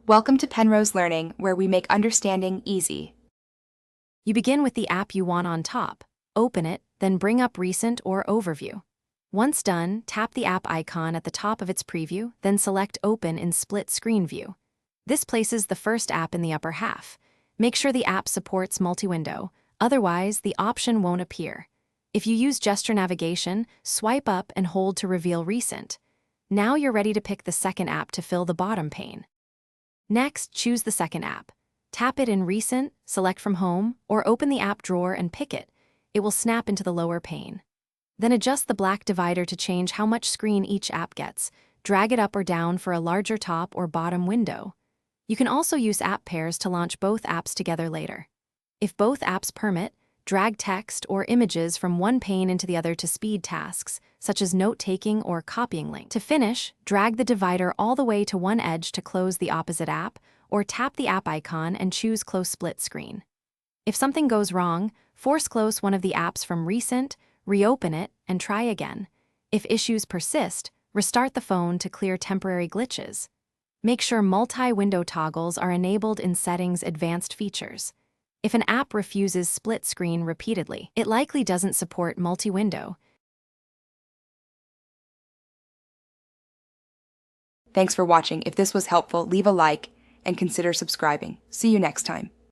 Welcome to Penrose Learning, where we make understanding easy. You begin with the app you want on top. Open it, then bring up Recent or Overview. Once done, tap the app icon at the top of its preview, then select Open in Split Screen View. This places the first app in the upper half. Make sure the app supports multi-window, otherwise the option won't appear. If you use gesture navigation, swipe up and hold to reveal Recent. Now you're ready to pick the second app to fill the bottom pane. Next, choose the second app. Tap it in Recent, select from Home, or open the app drawer and pick it. It will snap into the lower pane. Then adjust the black divider to change how much screen each app gets. Drag it up or down for a larger top or bottom window. You can also use app pairs to launch both apps together later. If both apps permit, drag text or images from one pane into the other to speed tasks, such as note-taking or copying links. To finish, drag the divider all the way to one edge to close the opposite app, or tap the app icon and choose Close Split Screen. If something goes wrong, force close one of the apps from Recent, reopen it, and try again. If issues persist, restart the phone to clear temporary glitches. Make sure multi-window toggles are enabled in Settings Advanced Features. If an app refuses split screen repeatedly, it likely doesn't support multi-window. Thanks for watching. If this was helpful, leave a like and consider subscribing. See you next time.